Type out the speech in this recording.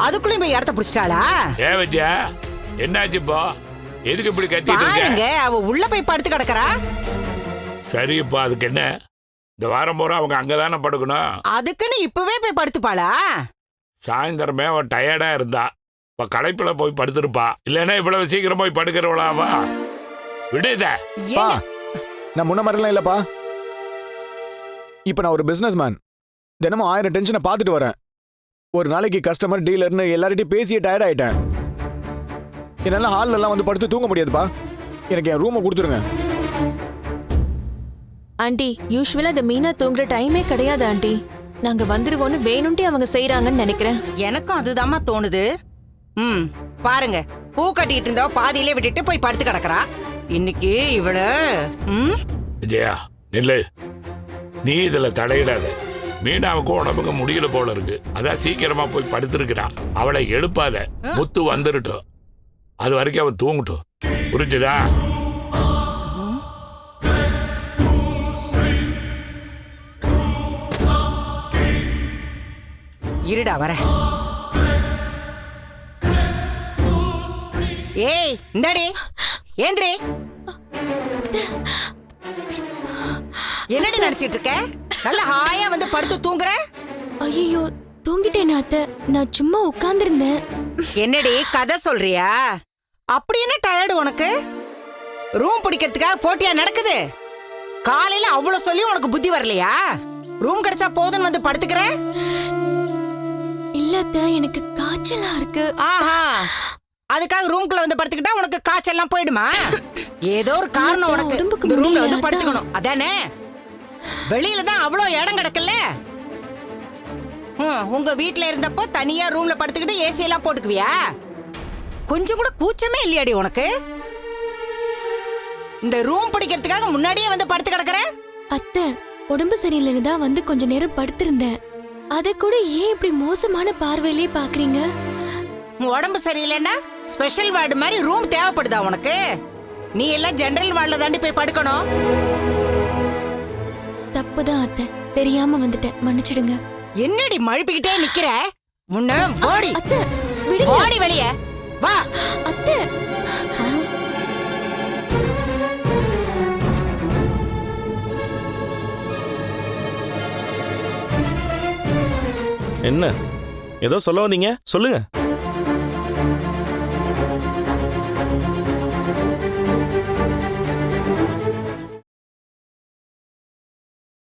அதுக்குள்ளயும் போய் இடத்த புடிச்சிட்டாளா? விஜயா என்னாச்சு இப்போ? எதுக்கு இப்படி கத்திட்டு பாருங்க, இருக்க? அவ உள்ள போய் படுத்து கிடக்குறா. சரிப்பா, அதுக்கு என்ன? இந்த வாரம் போற அவங்க அங்கதானே படுக்கணும். அதுக்குன்னு இப்பவே போய் படுத்துப்பாளா? சாயந்தரமே அவன் டயர்டா இருந்தா, இப்ப களைப்புல போய் படுத்திருப்பா. இல்லைன்னா இவ்வளவு சீக்கிரம் போய் படுக்கிறவளாவா? விடுத. பா, நான் முன்ன மாதிரிலாம் இல்லப்பா. இப்ப நான் ஒரு பிசினஸ் மேன். தினமும் 1000 டென்ஷனை பார்த்துட்டு வரேன். ஒரு நாளைக்கு கஸ்டமர் டீலர்னு எல்லார்ட்டையும் பேசியே டயர்ட் ஆயிட்டேன். என்னால ஹால்ல எல்லாம் வந்து படுத்து தூங்க முடியாதுப்பா. எனக்கு என் ரூமை கொடுத்துருங்க. ஆண்டி, யூஸ்வலா இந்த மீனா தூங்குற டைமே கிடையாது ஆண்டி. நாங்க வந்துருவோன்னு வேணும்ட்டே அவங்க செய்யறாங்கன்னு நினைக்கிறேன். எனக்கும் அதுதாம்மா தோணுது. பாருங்க, பூ கட்டிட்டு இருந்தவ பாதியிலே விட்டுட்டு போய் படுத்து கிடக்குறா. இன்னைக்கு இவள விஜயா நில்லு, நீ இதுல தலையிடாத. மீனாவுக்கு உடம்புக்கு முடியல போல இருக்கு, அதான் சீக்கிரமா போய் படுத்திருக்கிறா. அவளை எழுப்பாத, முத்து வந்துருட்டும். அது வரைக்கும் அவன் தூங்கட்டும், புரிஞ்சுதா? இருடா வர. ஏய் இந்தாடி, ஏந்திரி. என்னடி நினைச்சிட்டு இருக்க? நல்ல ஹாயா வந்து படுத்து தூங்குற. ஐயோ, தூங்கிட்டேன் அத்தை. நான் சும்மா உட்கார்ந்திருந்தேன். என்னடி கதை சொல்றியா? அப்படி என்ன டயர்டு உனக்கு? ரூம் பிடிக்கிறதுக்காக போட்டியா நடக்குது? காலையில அவ்வளவு சொல்லி உனக்கு புத்தி வரலையா? ரூம் கிடைச்சா போதுன்னு வந்து படுத்துக்கிற? இல்ல அத்தை, எனக்கு காய்ச்சலா இருக்கு. ஆஹா, அதுக்காக ரூம்குள்ள வந்து படுத்துக்கிட்டா உனக்கு காய்ச்சல்லாம் போயிடுமா? ஏதோ ஒரு காரணம் உனக்கு உடம்புக்கு இந்த ரூம்ல முடியல, வந்து அதான். படுத்துக்கணும், அதானே? வெளியில தான் அவ்வளோ இடம் கிடக்குல்ல. உங்க வீட்ல இருந்தப்போ தனியா ரூம்ல படுத்துக்கிட்டு ஏசி எல்லாம் போட்டுக்குவியா? கொஞ்சம் கூட கூச்சமே இல்லையாடி உனக்கு? இந்த ரூம் பிடிக்கிறதுக்காக முன்னாடியே வந்து படுத்து கிடக்குற? அத்தை, உடம்பு சரியில்லைன்னு தான் வந்து கொஞ்ச நேரம் படுத்திருந்தேன். அத கூட ஏன் இப்படி மோசமான பார்வையிலே பாக்குறீங்க? உடம்பு சரியில்லைன்னா ஸ்பெஷல் வார்டு மாதிரி ரூம் தேவைப்படுதா உனக்கு? நீ எல்லாம் ஜெனரல் வார்டுல தாண்டி போய் படுக்கணும். தப்புதான் அத்தை, தெரியாம வந்துட்டேன், மன்னிச்சிடுங்க. என்னடி மழுப்பிக்கிட்டே நிக்கிற? உன்ன ஓடி அத்தை, விடுங்க. ஓடி வெளியே வா. அத்தை, என்ன ஏதோ சொல்ல வந்தீங்க, சொல்லுங்க.